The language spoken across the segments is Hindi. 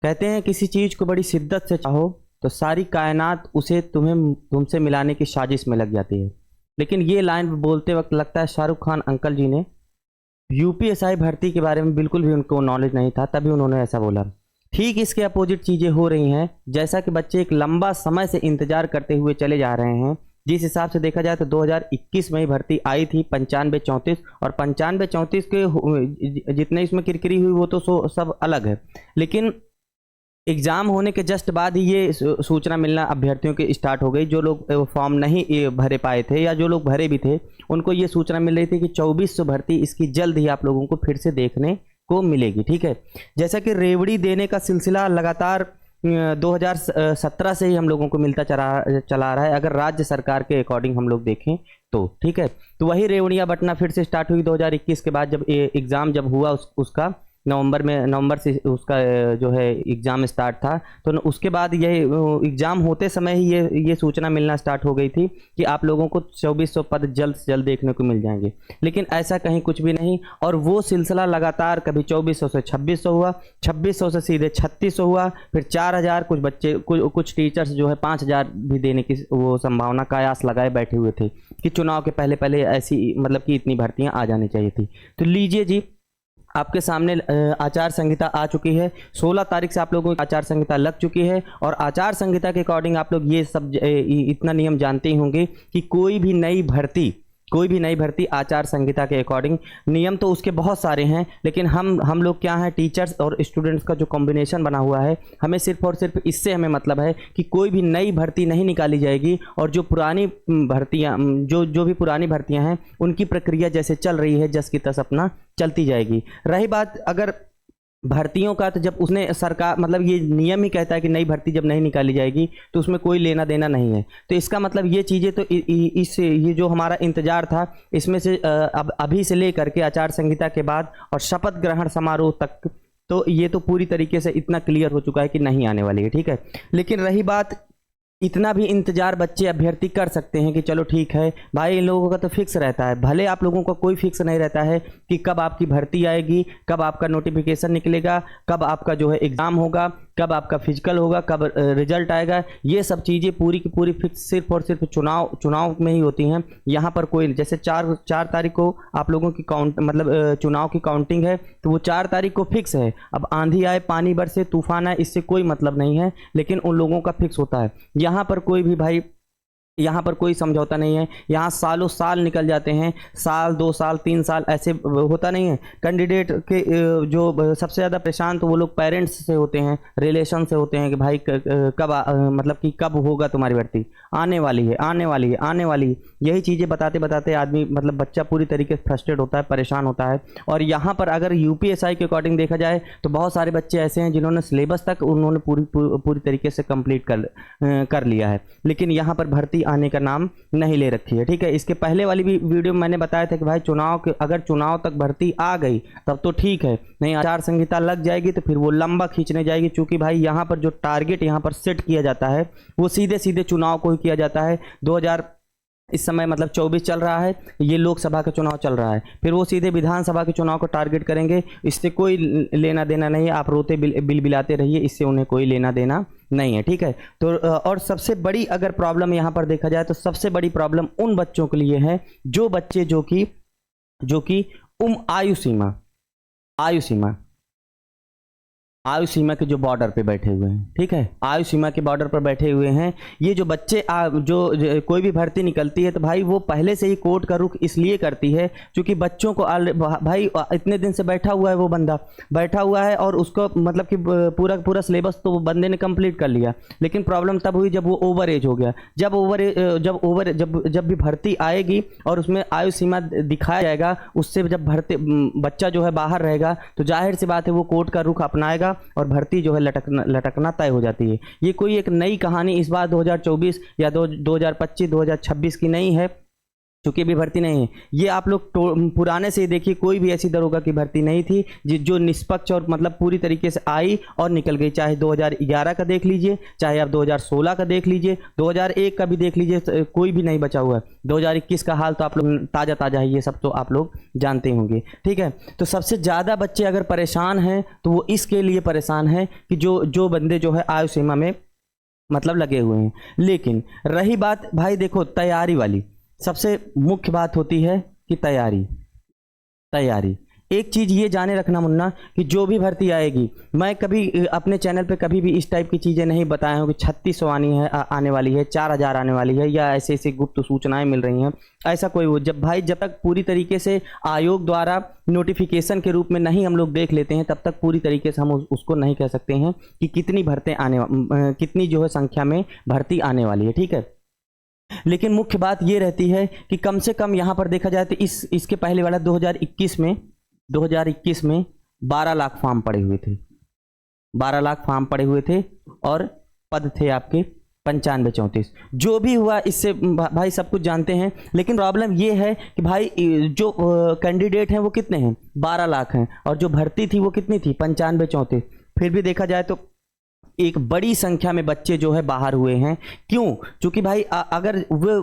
कहते हैं किसी चीज़ को बड़ी शिद्दत से चाहो तो सारी कायनात उसे तुमसे मिलाने की साजिश में लग जाती है। लेकिन ये लाइन बोलते वक्त लगता है शाहरुख खान अंकल जी ने यूपीएसआई भर्ती के बारे में बिल्कुल भी उनको नॉलेज नहीं था, तभी उन्होंने ऐसा बोला। ठीक इसके अपोजिट चीज़ें हो रही हैं। जैसा कि बच्चे एक लंबा समय से इंतजार करते हुए चले जा रहे हैं। जिस हिसाब से देखा जाए तो 2021 में ही भर्ती आई थी 95-34, और 95-34 के जितने इसमें किरकिरी हुई वो तो सब अलग है। लेकिन एग्ज़ाम होने के जस्ट बाद ही ये सूचना मिलना अभ्यर्थियों की स्टार्ट हो गई। जो लोग फॉर्म नहीं भरे पाए थे या जो लोग भरे भी थे उनको ये सूचना मिल रही थी कि 2400 भर्ती इसकी जल्द ही आप लोगों को फिर से देखने को मिलेगी। ठीक है, जैसा कि रेवड़ी देने का सिलसिला लगातार 2017 से ही हम लोगों को मिलता चला रहा है, अगर राज्य सरकार के अकॉर्डिंग हम लोग देखें तो। ठीक है, तो वही रेवड़ियाँ बटना फिर से स्टार्ट हुई 2021 के बाद, जब एग्ज़ाम जब हुआ उसका नवंबर से उसका जो है एग्ज़ाम स्टार्ट था। तो उसके बाद ये एग्ज़ाम होते समय ही ये सूचना मिलना स्टार्ट हो गई थी कि आप लोगों को 2400 पद जल्द से जल्द देखने को मिल जाएंगे। लेकिन ऐसा कहीं कुछ भी नहीं, और वो सिलसिला लगातार कभी 2400 से 2600 हुआ, 2600 से सीधे 3600 हुआ, फिर 4000। कुछ बच्चे कुछ टीचर्स जो है 5000 भी देने की वो संभावना कयास लगाए बैठे हुए थे कि चुनाव के पहले ऐसी मतलब कि इतनी भर्तियाँ आ जानी चाहिए थी। तो लीजिए जी, आपके सामने आचार संहिता आ चुकी है। 16 तारीख से आप लोगों की आचार संहिता लग चुकी है, और आचार संहिता के अकॉर्डिंग आप लोग ये सब इतना नियम जानते ही होंगे कि कोई भी नई भर्ती आचार संहिता के अकॉर्डिंग, नियम तो उसके बहुत सारे हैं, लेकिन हम लोग क्या हैं, टीचर्स और स्टूडेंट्स का जो कॉम्बिनेशन बना हुआ है, हमें सिर्फ और सिर्फ इससे हमें मतलब है कि कोई भी नई भर्ती नहीं निकाली जाएगी, और जो पुरानी भर्तियां जो भी पुरानी भर्तियां हैं उनकी प्रक्रिया जैसे चल रही है जस की तस अपना चलती जाएगी। रही बात अगर भर्तियों का, तो जब उसने सरकार मतलब ये नियम ही कहता है कि नई भर्ती जब नहीं निकाली जाएगी तो उसमें कोई लेना देना नहीं है। तो इसका मतलब ये चीज़ें तो ये जो हमारा इंतजार था, इसमें से अब अभी से लेकर के आचार संहिता के बाद और शपथ ग्रहण समारोह तक, तो ये तो पूरी तरीके से इतना क्लियर हो चुका है कि नहीं आने वाली है। ठीक है, लेकिन रही बात, इतना भी इंतजार बच्चे अभ्यर्थी कर सकते हैं कि चलो ठीक है भाई, इन लोगों का तो फिक्स रहता है। भले आप लोगों का कोई फिक्स नहीं रहता है कि कब आपकी भर्ती आएगी, कब आपका नोटिफिकेशन निकलेगा, कब आपका जो है एग्ज़ाम होगा, कब आपका फिजिकल होगा, कब रिजल्ट आएगा। ये सब चीज़ें पूरी की पूरी फिक्स सिर्फ और सिर्फ चुनाव में ही होती हैं। यहाँ पर कोई जैसे 4 तारीख को आप लोगों की चुनाव की काउंटिंग है, तो वो 4 तारीख को फिक्स है। अब आंधी आए, पानी बरसे, तूफान आए, इससे कोई मतलब नहीं है, लेकिन उन लोगों का फिक्स होता है। यहाँ पर कोई भी भाई, यहाँ पर कोई समझौता नहीं है। यहाँ सालों साल निकल जाते हैं, साल 2 साल 3 साल ऐसे होता नहीं है। कैंडिडेट के जो सबसे ज़्यादा परेशान तो वो लोग पेरेंट्स से होते हैं, रिलेशन से होते हैं कि भाई मतलब कि कब होगा तुम्हारी भर्ती, आने वाली है। यही चीज़ें बताते बताते आदमी मतलब बच्चा पूरी तरीके से फ्रस्ट्रेट होता है, परेशान होता है। और यहाँ पर अगर यूपीएसआई के अकॉर्डिंग देखा जाए तो बहुत सारे बच्चे ऐसे हैं जिन्होंने सिलेबस तक उन्होंने पूरी तरीके से कंप्लीट कर लिया है, लेकिन यहाँ पर भर्ती आने का नाम नहीं ले रखी है। ठीक है, इसके पहले वाली भी वीडियो में मैंने बताया था कि भाई अगर चुनाव तक भर्ती आ गई तब तो ठीक है, नहीं आचार संहिता लग जाएगी तो फिर वो लंबा खींचने जाएगी। क्योंकि भाई यहाँ पर जो टारगेट यहाँ पर सेट किया जाता है वो सीधे सीधे चुनाव को ही किया जाता है। 2000 इस समय मतलब 24 चल रहा है, ये लोकसभा का चुनाव चल रहा है, फिर वो सीधे विधानसभा के चुनाव को टारगेट करेंगे। इससे कोई लेना देना नहीं है, आप रोते बिलबिलाते रहिए, इससे उन्हें कोई लेना देना नहीं है। ठीक है, तो और सबसे बड़ी अगर प्रॉब्लम यहाँ पर देखा जाए तो सबसे बड़ी प्रॉब्लम उन बच्चों के लिए है जो बच्चे जो कि आयु सीमा के जो बॉर्डर पे बैठे हुए हैं। ठीक है, आयु सीमा के बॉर्डर पर बैठे हुए हैं ये जो बच्चे जो कोई भी भर्ती निकलती है तो भाई वो पहले से ही कोर्ट का रुख इसलिए करती है क्योंकि बच्चों को भाई इतने दिन से बैठा हुआ है, वो बंदा बैठा हुआ है और उसको मतलब कि पूरा सिलेबस तो वो बंदे ने कंप्लीट कर लिया। लेकिन प्रॉब्लम तब हुई जब वो ओवर एज हो गया। जब भी भर्ती आएगी और उसमें आयु सीमा दिखाया जाएगा, उससे जब बच्चा जो है बाहर रहेगा तो जाहिर सी बात है वो कोर्ट का रुख अपनाएगा और भर्ती जो है लटकना तय हो जाती है। ये कोई एक नई कहानी इस बार 2024 या 2025 2026 की नहीं है। चूंकि अभी भर्ती नहीं है। ये आप लोग पुराने से ही देखिए, कोई भी ऐसी दरोगा की भर्ती नहीं थी जो निष्पक्ष और मतलब पूरी तरीके से आई और निकल गई। चाहे 2011 का देख लीजिए, चाहे आप 2016 का देख लीजिए, 2001 का भी देख लीजिए, कोई भी नहीं बचा हुआ है। 2021 का हाल तो आप लोग ताज़ा ताज़ा है, ये सब तो आप लोग जानते होंगे, ठीक है। तो सबसे ज़्यादा बच्चे अगर परेशान हैं तो वो इसके लिए परेशान हैं कि जो बंदे जो है आयु सीमा में मतलब लगे हुए हैं। लेकिन रही बात भाई देखो तैयारी वाली, सबसे मुख्य बात होती है कि तैयारी। एक चीज़ ये जाने रखना मुन्ना कि जो भी भर्ती आएगी, मैं कभी अपने चैनल पे कभी भी इस टाइप की चीज़ें नहीं बताया हूँ कि 3600 आने वाली है, 4000 आने वाली है, या ऐसे ऐसे गुप्त सूचनाएं मिल रही हैं। ऐसा कोई वो जब तक पूरी तरीके से आयोग द्वारा नोटिफिकेशन के रूप में नहीं हम लोग देख लेते हैं, तब तक पूरी तरीके से हम उसको नहीं कह सकते हैं कि कितनी कितनी जो है संख्या में भर्ती आने वाली है, ठीक है। लेकिन मुख्य बात ये रहती है कि कम से कम यहाँ पर देखा जाए तो इसके पहले वाला 2021 में 12 लाख फॉर्म पड़े हुए थे, 12 लाख फॉर्म पड़े हुए थे और पद थे आपके 95-34। जो भी हुआ इससे भाई सब कुछ जानते हैं। लेकिन प्रॉब्लम ये है कि भाई जो कैंडिडेट हैं वो कितने हैं, 12 लाख हैं, और जो भर्ती थी वो कितनी थी, 95-34। फिर भी देखा जाए तो एक बड़ी संख्या में बच्चे जो है बाहर हुए हैं। क्यों? क्योंकि भाई अगर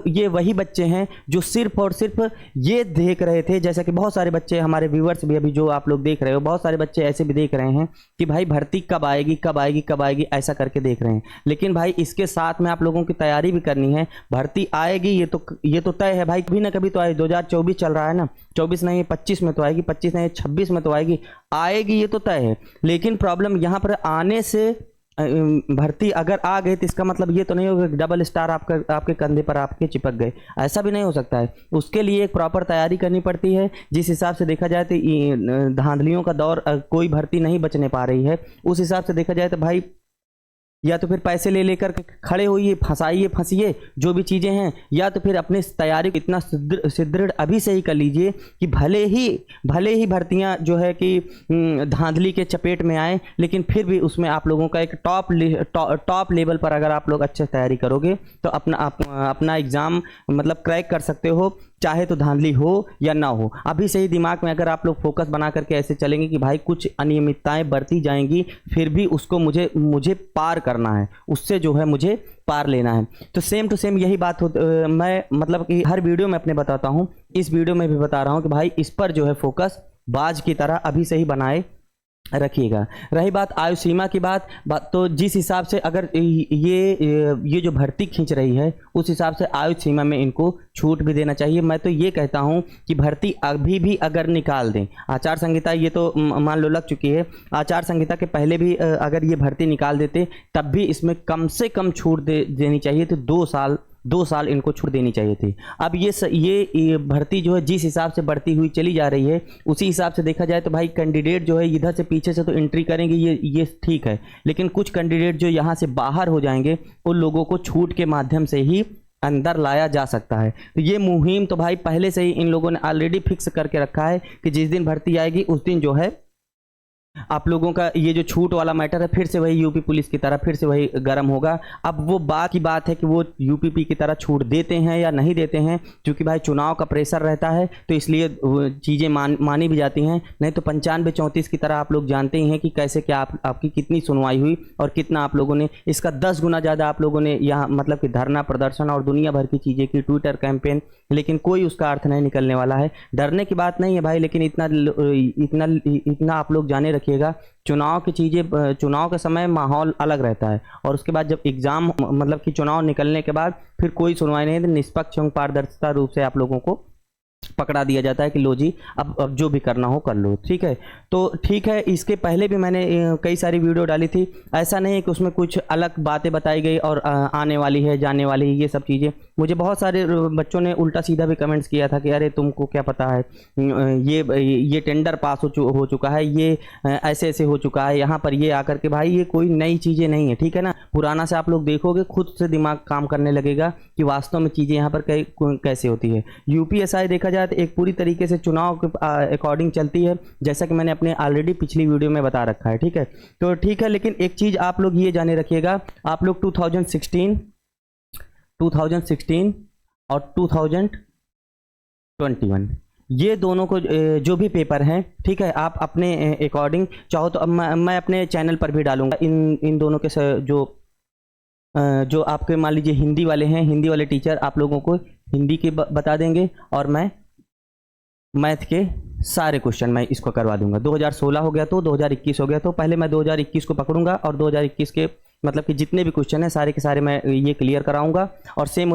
ये वही बच्चे हैं जो सिर्फ और सिर्फ ये देख रहे थे, जैसा कि बहुत सारे बच्चे हमारे व्यूअर्स भी अभी जो आप लोग देख रहे हो, बहुत सारे बच्चे ऐसे भी देख रहे हैं कि भाई भर्ती कब आएगी कब आएगी कब आएगी, ऐसा करके देख रहे हैं। लेकिन भाई इसके साथ में आप लोगों की तैयारी भी करनी है। भर्ती आएगी ये तो तय है भाई, कभी ना कभी तो आएगी। 2024 चल रहा है ना, 24 नहीं 25 में तो आएगी, 25 नहीं 26 में तो आएगी, ये तो तय है। लेकिन प्रॉब्लम यहाँ पर आने से भर्ती अगर आ गई तो इसका मतलब ये तो नहीं होगा कि डबल स्टार आपके कंधे पर आपके चिपक गए, ऐसा भी नहीं हो सकता है। उसके लिए एक प्रॉपर तैयारी करनी पड़ती है। जिस हिसाब से देखा जाए तो धांधलियों का दौर, कोई भर्ती नहीं बचने पा रही है, उस हिसाब से देखा जाए तो भाई या तो फिर पैसे ले लेकर खड़े होइए, फंसिए जो भी चीज़ें हैं, या तो फिर अपने तैयारी को इतना सुदृढ़ अभी से ही कर लीजिए कि भले ही भर्तियां जो है कि धांधली के चपेट में आए, लेकिन फिर भी उसमें आप लोगों का एक टॉप लेवल पर अगर आप लोग अच्छे तैयारी करोगे तो अपना एग्ज़ाम मतलब क्रैक कर सकते हो, चाहे तो धांधली हो या ना हो। अभी से ही दिमाग में अगर आप लोग फोकस बना करके ऐसे चलेंगे कि भाई कुछ अनियमितताएं बढ़ती जाएंगी, फिर भी उसको मुझे पार करना है, उससे जो है मुझे पार लेना है। तो सेम टू सेम यही बात मैं मतलब कि हर वीडियो में अपने बताता हूँ, इस वीडियो में भी बता रहा हूँ कि भाई इस पर जो है फोकस बाज की तरह अभी से ही बनाए रखिएगा। रही बात आयु सीमा की बात तो जिस हिसाब से अगर ये जो भर्ती खींच रही है, उस हिसाब से आयु सीमा में इनको छूट भी देना चाहिए। मैं तो ये कहता हूं कि भर्ती अभी भी अगर निकाल दें, आचार संहिता ये तो मान लो लग चुकी है, आचार संहिता के पहले भी अगर ये भर्ती निकाल देते तब भी इसमें कम से कम छूट देनी चाहिए थी। 2 साल इनको छूट देनी चाहिए थी। अब ये भर्ती जो है जिस हिसाब से बढ़ती हुई चली जा रही है, उसी हिसाब से देखा जाए तो भाई कैंडिडेट जो है इधर से पीछे से तो एंट्री करेंगे, ये ठीक है, लेकिन कुछ कैंडिडेट जो यहाँ से बाहर हो जाएंगे उन लोगों को छूट के माध्यम से ही अंदर लाया जा सकता है। तो ये मुहिम तो भाई पहले से ही इन लोगों ने ऑलरेडी फिक्स करके रखा है कि जिस दिन भर्ती आएगी उस दिन जो है आप लोगों का ये जो छूट वाला मैटर है फिर से वही यूपी पुलिस की तरह फिर से वही गर्म होगा। अब वो बात की बात है कि वो यूपीपी की तरह छूट देते हैं या नहीं देते हैं, क्योंकि भाई चुनाव का प्रेशर रहता है तो इसलिए चीज़ें मानी भी जाती हैं। नहीं तो 95-34 की तरह आप लोग जानते ही हैं कि कैसे क्या आपकी कितनी सुनवाई हुई और कितना आप लोगों ने, इसका 10 गुना ज़्यादा आप लोगों ने यहाँ मतलब कि धरना प्रदर्शन और दुनिया भर की चीज़ें की, ट्विटर कैंपेन, लेकिन कोई उसका अर्थ नहीं निकलने वाला है। डरने की बात नहीं है भाई, लेकिन इतना आप लोग जाने रखिएगा, चुनाव की चीज़ें, चुनाव के समय माहौल अलग रहता है और उसके बाद जब एग्ज़ाम मतलब कि चुनाव निकलने के बाद फिर कोई सुनवाई नहीं, निष्पक्ष एवं पारदर्शिता रूप से आप लोगों को पकड़ा दिया जाता है कि लो जी अब जो भी करना हो कर लो, ठीक है। तो ठीक है, इसके पहले भी मैंने कई सारी वीडियो डाली थी, ऐसा नहीं है कि उसमें कुछ अलग बातें बताई गई और आने वाली है जाने वाली है ये सब चीज़ें। मुझे बहुत सारे बच्चों ने उल्टा सीधा भी कमेंट्स किया था कि अरे तुमको क्या पता है, ये टेंडर पास हो चुका है, ये ऐसे ऐसे हो चुका है, यहाँ पर ये आकर के भाई ये कोई नई चीज़ें नहीं है, ठीक है ना। पुराना से आप लोग देखोगे खुद से दिमाग काम करने लगेगा कि वास्तव में चीज़ें यहाँ पर कैसे होती है। यूपीएसआई देखा जाए तो एक पूरी तरीके से चुनाव के अकॉर्डिंग चलती है, जैसा कि मैंने अपने ऑलरेडी पिछली वीडियो में बता रखा है, ठीक है। तो ठीक है, लेकिन एक चीज़ आप लोग ये जाने रखिएगा, आप लोग 2016 और 21। ये दोनों को जो भी पेपर हैं, ठीक है, आप अपने अकॉर्डिंग चाहो तो अब मैं अपने चैनल पर भी डालूंगा इन दोनों के जो आपके मान लीजिए हिंदी वाले हैं, हिंदी वाले टीचर आप लोगों को हिंदी के बता देंगे, और मैं मैथ के सारे क्वेश्चन मैं इसको करवा दूंगा। 2016 हो गया तो 2021 हो गया, तो पहले मैं 2021 को पकड़ूंगा और 2021 के मतलब कि जितने भी क्वेश्चन हैं सारे के सारे मैं ये क्लियर कराऊंगा। और सेम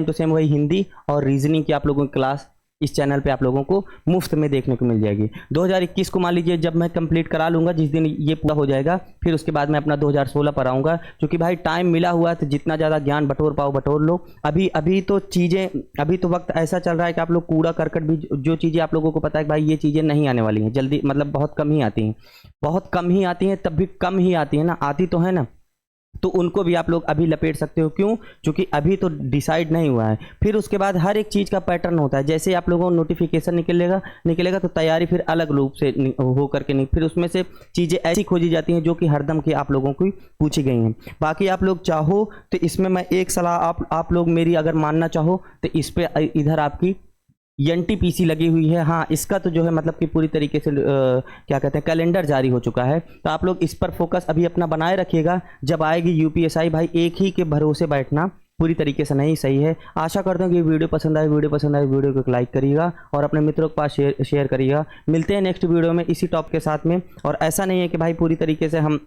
टू सेम वही हिंदी और रीजनिंग की आप लोगों की क्लास इस चैनल पे आप लोगों को मुफ्त में देखने को मिल जाएगी। 2021 को मान लीजिए जब मैं कंप्लीट करा लूँगा, जिस दिन ये पूरा हो जाएगा, फिर उसके बाद मैं अपना 2016 पर आऊँगा, क्योंकि भाई टाइम मिला हुआ है तो जितना ज़्यादा ज्ञान बटोर पाओ बटोर लो। अभी तो वक्त ऐसा चल रहा है कि आप लोग कूड़ा करकट भी, जो चीज़ें आप लोगों को पता है कि भाई ये चीज़ें नहीं आने वाली हैं जल्दी, मतलब बहुत कम ही आती हैं, बहुत कम ही आती हैं, तब भी कम ही आती है ना, आती तो है ना, तो उनको भी आप लोग अभी लपेट सकते हो। क्यों? क्योंकि अभी तो डिसाइड नहीं हुआ है। फिर उसके बाद हर एक चीज़ का पैटर्न होता है, जैसे आप लोगों को नोटिफिकेशन निकलेगा तो तैयारी फिर अलग रूप से हो करके फिर उसमें से चीज़ें ऐसी खोजी जाती हैं जो कि हरदम की आप लोगों को पूछी गई हैं। बाकी आप लोग चाहो तो इसमें मैं एक सलाह आप लोग मेरी अगर मानना चाहो तो इस पर इधर आपकी एनटीपीसी लगी हुई है। हाँ, इसका तो जो है मतलब कि पूरी तरीके से क्या कहते हैं कैलेंडर जारी हो चुका है, तो आप लोग इस पर फोकस अभी अपना बनाए रखिएगा। जब आएगी यूपीएसआई, भाई एक ही के भरोसे बैठना पूरी तरीके से नहीं सही है। आशा करता हूँ कि वीडियो पसंद आए, वीडियो को लाइक करिएगा और अपने मित्रों के पास शेयर करिएगा। मिलते हैं नेक्स्ट वीडियो में इसी टॉपिक के साथ में। और ऐसा नहीं है कि भाई पूरी तरीके से हम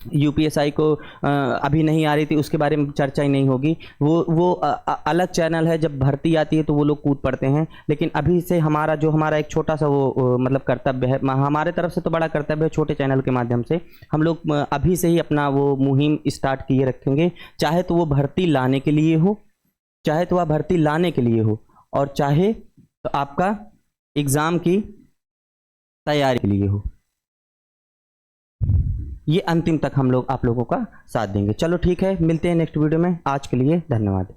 यूपीएसआई को अभी नहीं आ रही थी उसके बारे में चर्चा ही नहीं होगी, वो अलग चैनल है। जब भर्ती आती है तो वो लोग कूद पड़ते हैं, लेकिन अभी से हमारा एक छोटा सा वो मतलब कर्तव्य है, हमारे तरफ से तो बड़ा कर्तव्य है, छोटे चैनल के माध्यम से हम लोग अभी से ही अपना वो मुहिम स्टार्ट किए रखेंगे। चाहे तो वो भर्ती लाने के लिए हो, और चाहे तो आपका एग्ज़ाम की तैयारी के लिए हो, ये अंतिम तक हम लोग आप लोगों का साथ देंगे। चलो ठीक है, मिलते हैं नेक्स्ट वीडियो में। आज के लिए धन्यवाद।